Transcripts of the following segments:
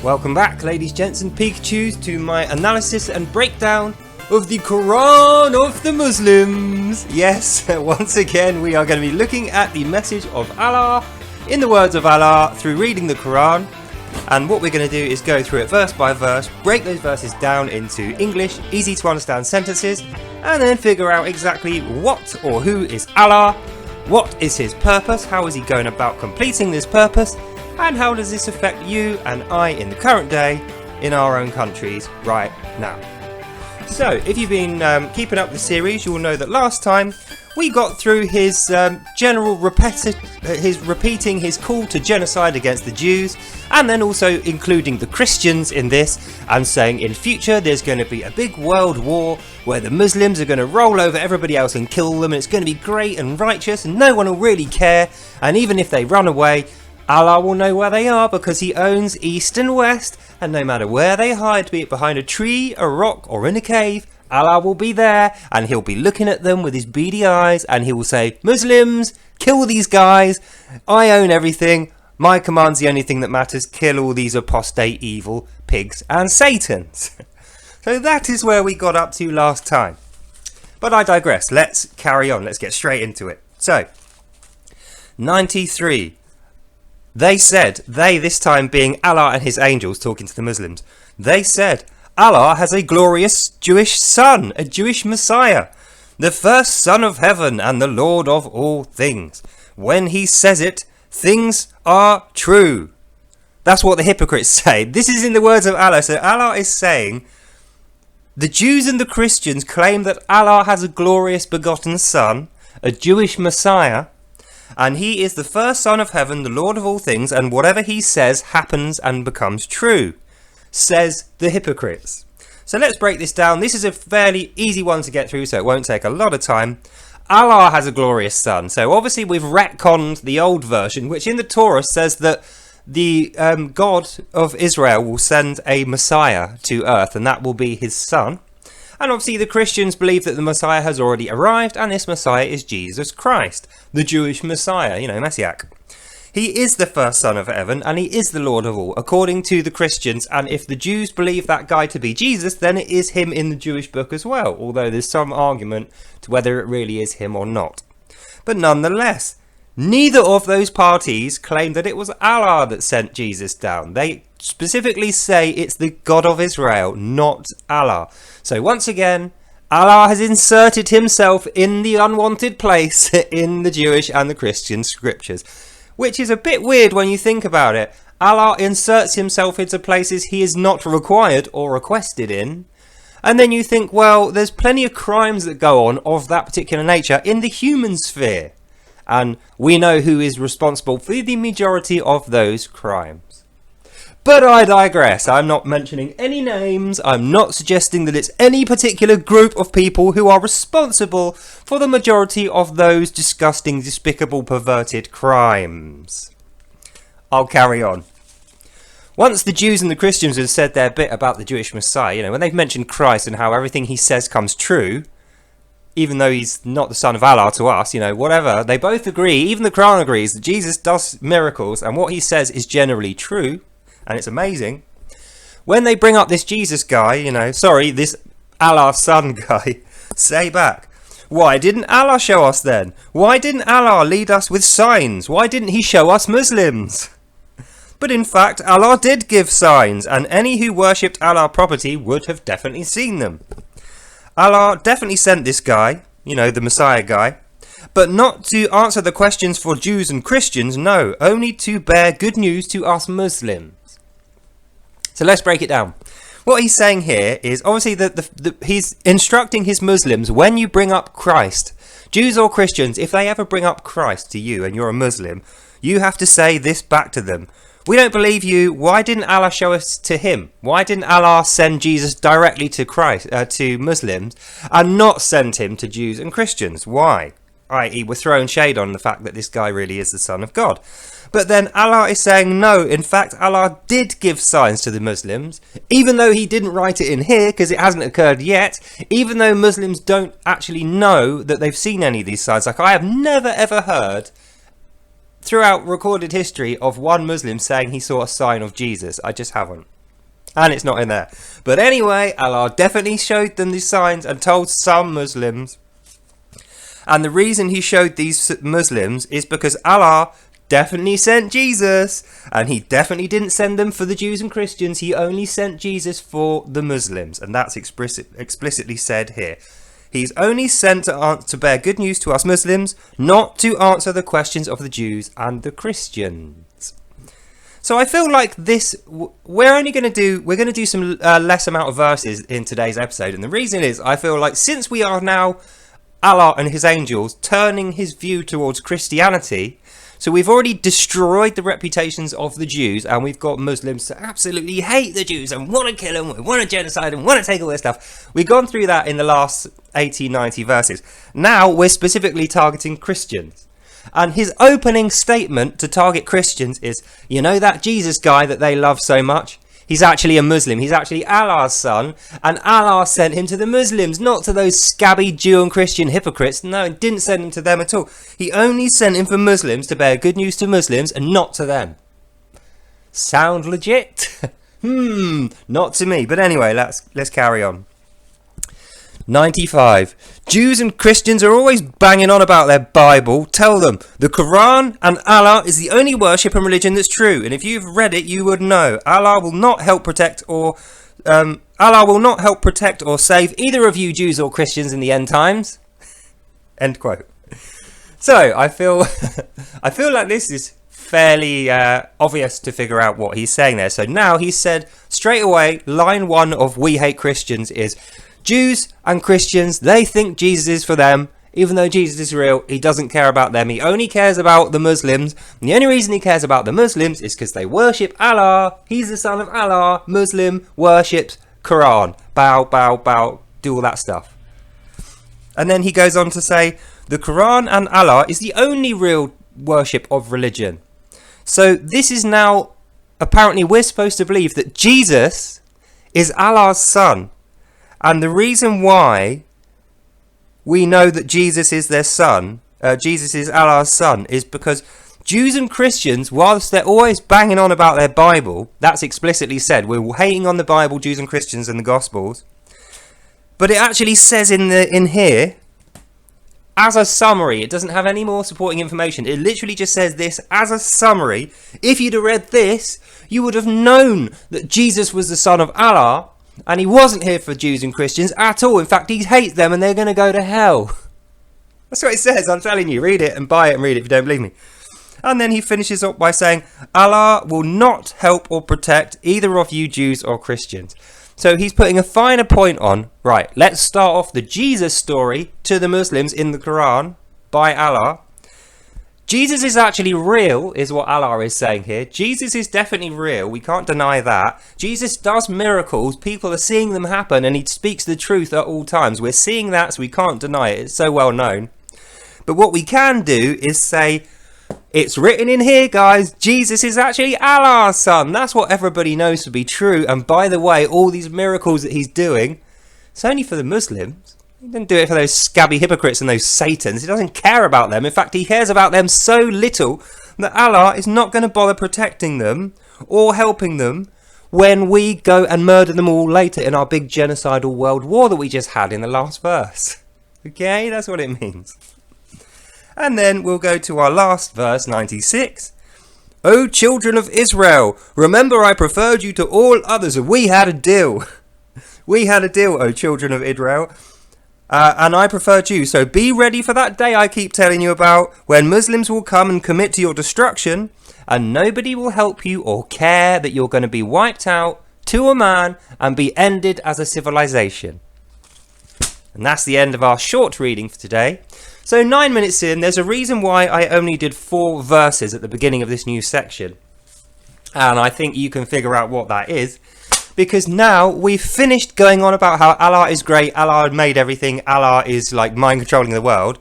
Welcome back, ladies, gents and Pikachus, to my analysis and breakdown of the Quran of the Muslims. Yes, once again we are going to be looking at the message of Allah in the words of Allah through reading the Quran. And what we're going to do is go through it verse by verse, break those verses down into English, easy to understand sentences, and then figure out exactly what or who is Allah, what is his purpose, how is he going about completing this purpose, and how does this affect you and I in the current day in our own countries right now. So, if you've been keeping up the series, you will know that last time we got through his repeating his call to genocide against the Jews, and then also including the Christians in this, and saying in future there's going to be a big world war where the Muslims are going to roll over everybody else and kill them, and it's going to be great and righteous and no one will really care, and even if they run away, Allah will know where they are because he owns east and west, and no matter where they hide, be it behind a tree, a rock or in a cave, Allah will be there and he'll be looking at them with his beady eyes and he will say, Muslims, kill these guys, I own everything, my command's the only thing that matters, kill all these apostate evil pigs and satans. So that is where we got up to last time. But I digress, let's carry on, let's get straight into it. So, 93. They said, they this time being Allah and his angels talking to the Muslims, they said, Allah has a glorious Jewish son, a Jewish Messiah, the first son of heaven and the Lord of all things. When he says it, things are true. That's what the hypocrites say. This is in the words of Allah. So Allah is saying, the Jews and the Christians claim that Allah has a glorious begotten son, a Jewish Messiah, and he is the first son of heaven, the Lord of all things, and whatever he says happens and becomes true, says the hypocrites. So let's break this down. This is a fairly easy one to get through, so it won't take a lot of time. Allah has a glorious son. So obviously we've retconned the old version, which in the Torah says that the God of Israel will send a Messiah to earth, and that will be his son. And obviously the Christians believe that the Messiah has already arrived, and this Messiah is Jesus Christ, the Jewish Messiah, Messiah. He is the first son of heaven, and he is the Lord of all, according to the Christians. And if the Jews believe that guy to be Jesus, then it is him in the Jewish book as well, although there's some argument to whether it really is him or not. But nonetheless, neither of those parties claim that it was Allah that sent Jesus down. They specifically say it's the God of Israel, not Allah. So once again, Allah has inserted himself in the unwanted place in the Jewish and the Christian scriptures, which is a bit weird when you think about it. Allah inserts himself into places he is not required or requested in, and then you think, well, there's plenty of crimes that go on of that particular nature in the human sphere, and we know who is responsible for the majority of those crimes. But I digress. I'm not mentioning any names. I'm not suggesting that it's any particular group of people who are responsible for the majority of those disgusting, despicable, perverted crimes. I'll carry on. Once the Jews and the Christians have said their bit about the Jewish Messiah, when they've mentioned Christ and how everything he says comes true, even though he's not the son of Allah to us, whatever, they both agree, even the Quran agrees, that Jesus does miracles and what he says is generally true. And it's amazing. When they bring up this Jesus guy, this Allah son guy, say back, why didn't Allah show us then? Why didn't Allah lead us with signs? Why didn't he show us Muslims? But in fact, Allah did give signs, and any who worshipped Allah properly would have definitely seen them. Allah definitely sent this guy, the Messiah guy, but not to answer the questions for Jews and Christians, no, only to bear good news to us Muslims. So let's break it down. What he's saying here is obviously that he's instructing his Muslims, when you bring up Christ, Jews or Christians, if they ever bring up Christ to you and you're a Muslim, you have to say this back to them. We don't believe you. Why didn't Allah show us to him? Why didn't Allah send Jesus directly to to Muslims and not send him to Jews and Christians? Why? I.e., we're throwing shade on the fact that this guy really is the son of God. But then Allah is saying no, in fact Allah did give signs to the Muslims, even though he didn't write it in here because it hasn't occurred yet, even though Muslims don't actually know that they've seen any of these signs. Like, I have never ever heard throughout recorded history of one Muslim saying he saw a sign of Jesus. I just haven't. And it's not in there. But anyway, Allah definitely showed them these signs and told some Muslims. And the reason he showed these Muslims is because Allah definitely sent Jesus. And he definitely didn't send them for the Jews and Christians. He only sent Jesus for the Muslims. And that's explicitly said here. He's only sent to bear good news to us Muslims, not to answer the questions of the Jews and the Christians. So I feel like we're going to do some less amount of verses in today's episode. And the reason is, I feel like since we are now Allah and his angels turning his view towards Christianity, so we've already destroyed the reputations of the Jews, and we've got Muslims to absolutely hate the Jews and want to kill them, want to genocide them, want to take all their stuff. We've gone through that in the last 80, 90 verses. Now we're specifically targeting Christians. And his opening statement to target Christians is, you know that Jesus guy that they love so much? He's actually a Muslim. He's actually Allah's son. And Allah sent him to the Muslims, not to those scabby Jew and Christian hypocrites. No, he didn't send him to them at all. He only sent him for Muslims to bear good news to Muslims and not to them. Sound legit? Not to me. But anyway, let's carry on. 95. Jews and Christians are always banging on about their Bible. Tell them the Quran and Allah is the only worship and religion that's true. And if you've read it, you would know Allah will not help protect or save either of you Jews or Christians in the end times. End quote. So I feel like this is fairly obvious to figure out what he's saying there. So now he said straight away, line 1 of We Hate Christians is, Jews and Christians, they think Jesus is for them. Even though Jesus is real, he doesn't care about them. He only cares about the Muslims. And the only reason he cares about the Muslims is because they worship Allah. He's the son of Allah. Muslim worships Quran. Bow, bow, bow. Do all that stuff. And then he goes on to say, the Quran and Allah is the only real worship of religion. So this is now, apparently we're supposed to believe that Jesus is Allah's son. And the reason why we know that Jesus is their son, Jesus is Allah's son, is because Jews and Christians, whilst they're always banging on about their Bible, that's explicitly said, we're hating on the Bible, Jews and Christians and the Gospels, but it actually says in here, as a summary, it doesn't have any more supporting information, it literally just says this as a summary. If you'd have read this, you would have known that Jesus was the son of Allah, and he wasn't here for Jews and Christians at all. In fact, he hates them and they're going to go to hell. That's what it says. I'm telling you. Read it and buy it and read it if you don't believe me. And then he finishes up by saying, Allah will not help or protect either of you Jews or Christians. So he's putting a finer point on, right, let's start off the Jesus story to the Muslims in the Quran by Allah. Jesus is actually real, is what Allah is saying here. Jesus is definitely real. We can't deny that. Jesus does miracles. People are seeing them happen, and he speaks the truth at all times. We're seeing that, so we can't deny it. It's so well known. But what we can do is say, it's written in here, guys. Jesus is actually Allah's son. That's what everybody knows to be true. And by the way, all these miracles that he's doing, it's only for the Muslims. He didn't do it for those scabby hypocrites and those satans. He doesn't care about them. In fact, he cares about them so little that Allah is not going to bother protecting them or helping them when we go and murder them all later in our big genocidal world war that we just had in the last verse. Okay, that's what it means. And then we'll go to our last verse, 96. O children of Israel, remember I preferred you to all others. We had a deal. We had a deal, O children of Israel. And I preferred you. So be ready for that day I keep telling you about, when Muslims will come and commit to your destruction, and nobody will help you or care that you're going to be wiped out to a man and be ended as a civilization. And that's the end of our short reading for today. So 9 minutes in, there's a reason why I only did 4 verses at the beginning of this new section. And I think you can figure out what that is. Because now we've finished going on about how Allah is great, Allah made everything, Allah is like mind controlling the world.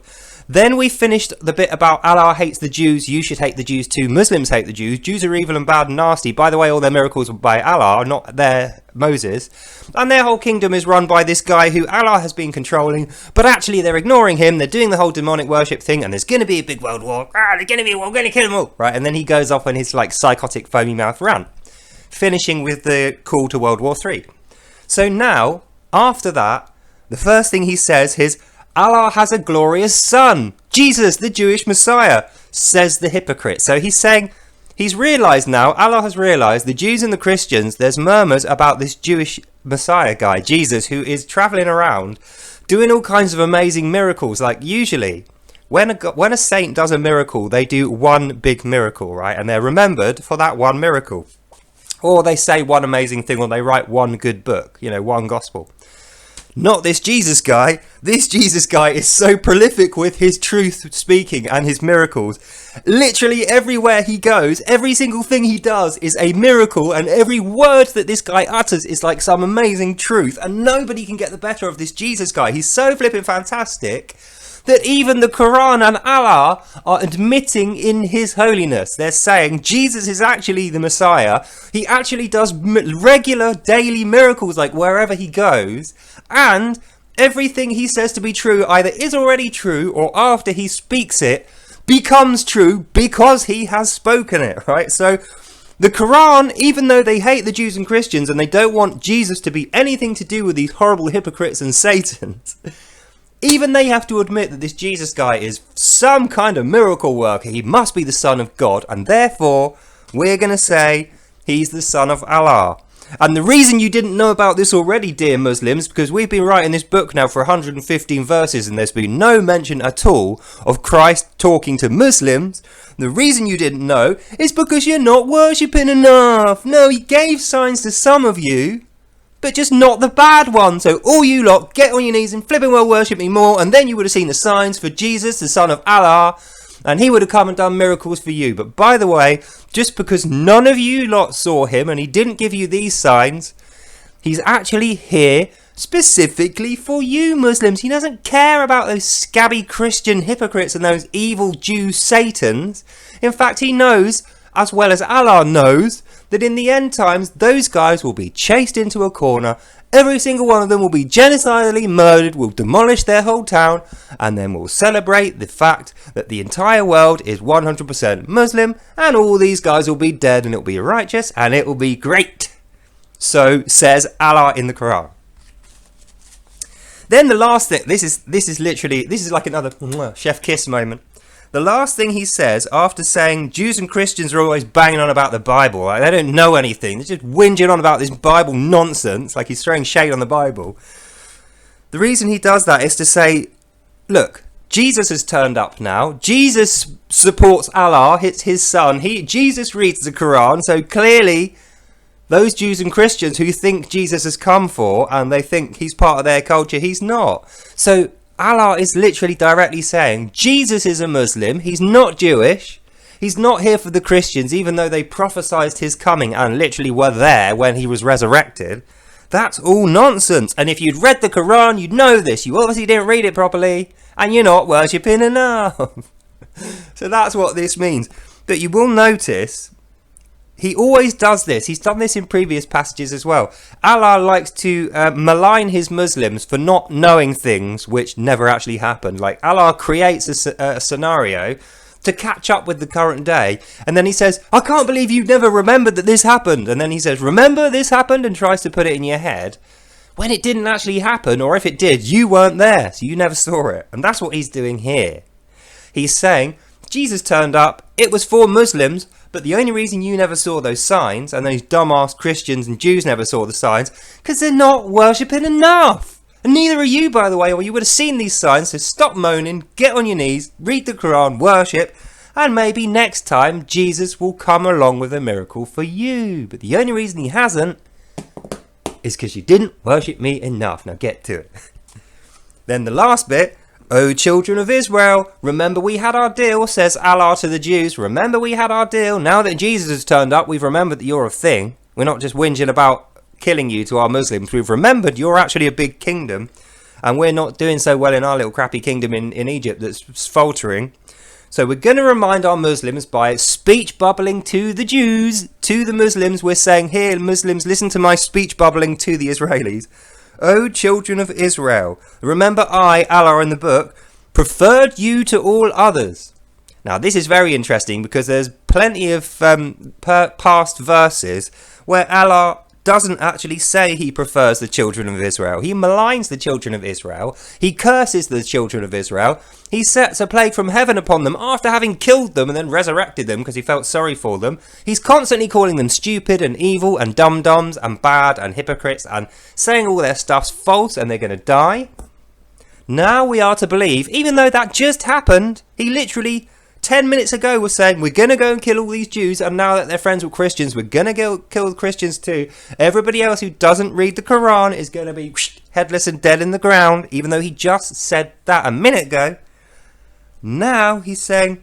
Then we finished the bit about Allah hates the Jews, you should hate the Jews too, Muslims hate the Jews, Jews are evil and bad and nasty. By the way, all their miracles were by Allah, not their Moses. And their whole kingdom is run by this guy who Allah has been controlling, but actually they're ignoring him, they're doing the whole demonic worship thing, and there's going to be a big world war. There's going to be a war, we're going to kill them all. Right, and then he goes off on his like psychotic foamy mouth rant, finishing with the call to World War III. So now, after that, the first thing he says is, Allah has a glorious son, Jesus, the Jewish Messiah, says the hypocrite. So he's saying, he's realised now, Allah has realised, the Jews and the Christians, there's murmurs about this Jewish Messiah guy, Jesus, who is travelling around doing all kinds of amazing miracles. Like usually, when a saint does a miracle, they do one big miracle, right? And they're remembered for that one miracle. Or they say one amazing thing, or they write one good book, one gospel. Not this Jesus guy. This Jesus guy is so prolific with his truth speaking and his miracles. Literally everywhere he goes, every single thing he does is a miracle, and every word that this guy utters is like some amazing truth, and nobody can get the better of this Jesus guy. He's so flipping fantastic that even the Quran and Allah are admitting in his holiness. They're saying Jesus is actually the Messiah. He actually does regular daily miracles like wherever he goes, and everything he says to be true either is already true or after he speaks it becomes true because he has spoken it, right? So the Quran, even though they hate the Jews and Christians and they don't want Jesus to be anything to do with these horrible hypocrites and Satans, even they have to admit that this Jesus guy is some kind of miracle worker. He must be the son of God, and therefore we're going to say he's the son of Allah. And the reason you didn't know about this already, dear Muslims, because we've been writing this book now for 115 verses and there's been no mention at all of Christ talking to Muslims. The reason you didn't know is because you're not worshipping enough. No, he gave signs to some of you, but just not the bad one. So all you lot, get on your knees and flipping well worship me more, and then you would have seen the signs for Jesus, the son of Allah, and he would have come and done miracles for you. But by the way, just because none of you lot saw him and he didn't give you these signs, he's actually here specifically for you Muslims. He doesn't care about those scabby Christian hypocrites and those evil Jew Satans. In fact, he knows, as well as Allah knows, that in the end times, those guys will be chased into a corner, every single one of them will be genocidally murdered, will demolish their whole town, and then we'll celebrate the fact that the entire world is 100% Muslim, and all these guys will be dead, and it'll be righteous, and it will be great. So says Allah in the Quran. Then the last thing, this is like another chef kiss moment. The last thing he says, after saying Jews and Christians are always banging on about the Bible, like they don't know anything, they're just whinging on about this Bible nonsense, like he's throwing shade on the Bible. The reason he does that is to say, look, Jesus has turned up now. Jesus supports Allah, it's his son. Jesus reads the Quran, so clearly those Jews and Christians who think Jesus has come for, and they think he's part of their culture, he's not. So Allah is literally directly saying Jesus is a Muslim, he's not Jewish, he's not here for the Christians, even though they prophesied his coming and literally were there when he was resurrected. That's all nonsense. And if you'd read the Quran, you'd know this. You obviously didn't read it properly, and you're not worshipping enough. So that's what this means. But you will notice he always does this. He's done this in previous passages as well. Allah likes to malign his Muslims for not knowing things which never actually happened. Like Allah creates a scenario to catch up with the current day, and then he says, I can't believe you never remembered that this happened. And then he says, remember this happened, and tries to put it in your head when it didn't actually happen, or if it did, you weren't there, so you never saw it. And that's what he's doing here. He's saying Jesus turned up, it was for Muslims, but the only reason you never saw those signs, and those dumbass Christians and Jews never saw the signs, because they're not worshipping enough. And neither are you, by the way, or you would have seen these signs. So stop moaning, get on your knees, read the Quran, worship, and maybe next time Jesus will come along with a miracle for you. But the only reason he hasn't is because you didn't worship me enough. Now get to it. Then the last bit, O children of Israel, remember we had our deal, says Allah to the Jews. Remember we had our deal. Now that Jesus has turned up, we've remembered that you're a thing. We're not just whinging about killing you to our Muslims. We've remembered you're actually a big kingdom. and we're not doing so well in our little crappy kingdom in Egypt that's faltering. So we're going to remind our Muslims by speech bubbling to the Jews, to the Muslims. We're saying, here, Muslims, listen to my speech bubbling to the Israelis. O children of Israel, remember I, Allah in the book, preferred you to all others. Now, this is very interesting because there's plenty of past verses where Allah doesn't actually say he prefers the children of Israel. He maligns the children of Israel. He curses the children of Israel. He sets a plague from heaven upon them after having killed them and then resurrected them because he felt sorry for them. He's constantly calling them stupid and evil and dum-dums and bad and hypocrites and saying all their stuff's false and they're going to die. Now we are to believe, even though that just happened, he literally 10 minutes ago was saying, we're going to go and kill all these Jews, and now that they're friends with Christians, we're going to go kill the Christians too. Everybody else who doesn't read the Quran is going to be headless and dead in the ground, even though he just said that a minute ago. Now he's saying,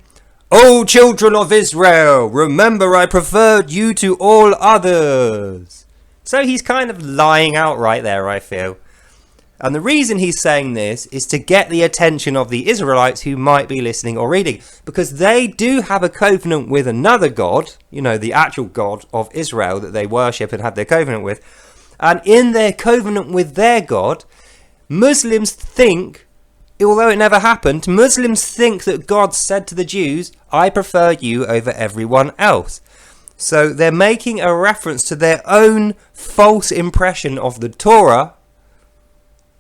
O children of Israel, remember I preferred you to all others. So he's kind of lying outright there, I feel. And the reason he's saying this is to get the attention of the Israelites who might be listening or reading, because they do have a covenant with another God, you know, the actual God of Israel that they worship and have their covenant with. And in their covenant with their God, Muslims think, although it never happened, Muslims think that God said to the Jews, I prefer you over everyone else. So they're making a reference to their own false impression of the Torah.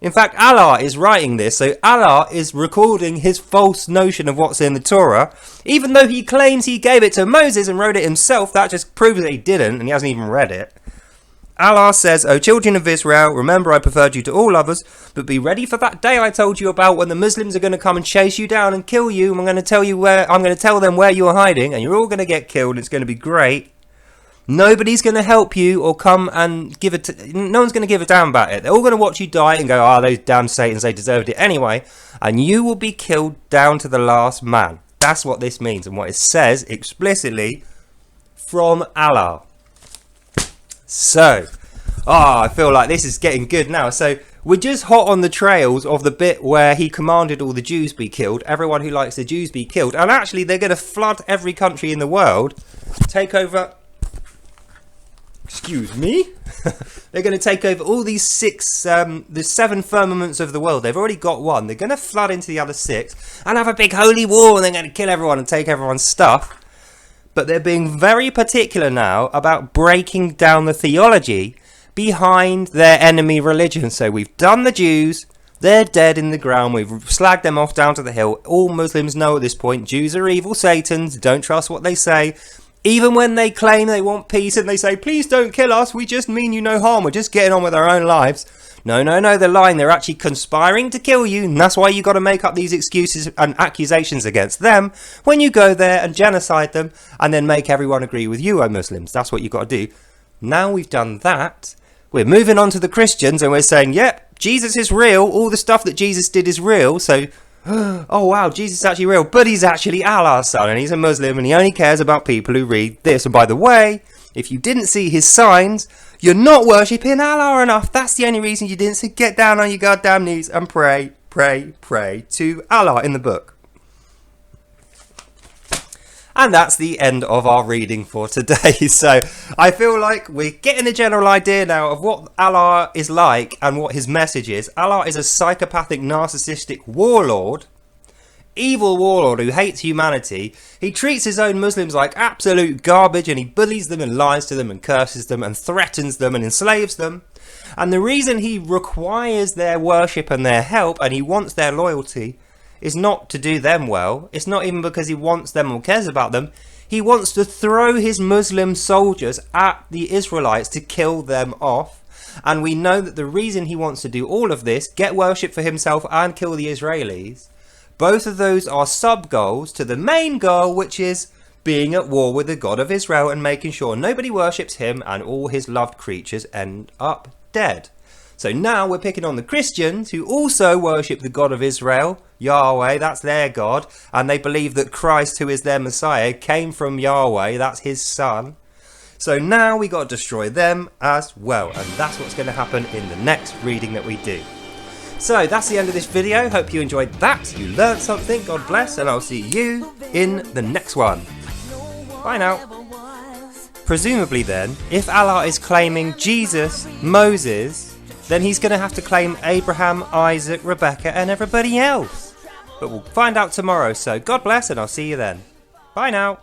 In fact, Allah is writing this, so Allah is recording his false notion of what's in the Torah. Even though he claims he gave it to Moses and wrote it himself, that just proves that he didn't, and he hasn't even read it. Allah says, O children of Israel, remember I preferred you to all others, but be ready for that day I told you about when the Muslims are going to come and chase you down and kill you, and I'm going to tell them where you're hiding, and you're all going to get killed, and it's going to be great. Nobody's going to help you or come and no one's going to give a damn about it. They're all going to watch you die and go, those damn Satans, they deserved it anyway. And you will be killed down to the last man. That's what this means and what it says explicitly from Allah. So, I feel like this is getting good now. So, we're just hot on the trails of the bit where he commanded all the Jews be killed. Everyone who likes the Jews be killed. And actually, they're going to flood every country in the world, take over... Excuse me. They're going to take over all these the 7 firmaments of the world. They've already got one. They're going to flood into the other 6 and have a big holy war, and they're going to kill everyone and take everyone's stuff. But they're being very particular now about breaking down the theology behind their enemy religion. So we've done the Jews. They're dead in the ground. We've slagged them off down to the hill. All Muslims know at this point, Jews are evil Satans. Don't trust what they say. Even when they claim they want peace and they say, please don't kill us, we just mean you no harm, we're just getting on with our own lives. No, they're lying. They're actually conspiring to kill you, and that's why you got to make up these excuses and accusations against them when you go there and genocide them and then make everyone agree with you, O Muslims. That's what you got to do. Now we've done that, we're moving on to the Christians and we're saying, yep, Jesus is real, all the stuff that Jesus did is real, so... oh wow, Jesus is actually real, but he's actually Allah's son and he's a Muslim and he only cares about people who read this. And by the way, if you didn't see his signs, you're not worshipping Allah enough. That's the only reason you didn't. So get down on your goddamn knees and pray to Allah in the book. And that's the end of our reading for today. So I feel like we're getting a general idea now of what Allah is like and what his message is. Allah is a psychopathic, narcissistic warlord, evil warlord who hates humanity. He treats his own Muslims like absolute garbage and he bullies them and lies to them and curses them and threatens them and enslaves them. And the reason he requires their worship and their help and he wants their loyalty is not to do them well. It's not even because he wants them or cares about them. He wants to throw his Muslim soldiers at the Israelites to kill them off. And we know that the reason he wants to do all of this, get worship for himself and kill the Israelis, both of those are sub-goals to the main goal, which is being at war with the God of Israel and making sure nobody worships him and all his loved creatures end up dead. So now we're picking on the Christians who also worship the God of Israel, Yahweh, that's their God, and they believe that Christ, who is their Messiah, came from Yahweh, that's his son. So now we got to destroy them as well, and that's what's going to happen in the next reading that we do. So that's the end of this video. Hope you enjoyed that. You learned something. God bless. And I'll see you in the next one. Bye now. Presumably then, if Allah is claiming Jesus, Moses, then he's going to have to claim Abraham, Isaac, Rebecca and everybody else. But we'll find out tomorrow. So God bless and I'll see you then. Bye now.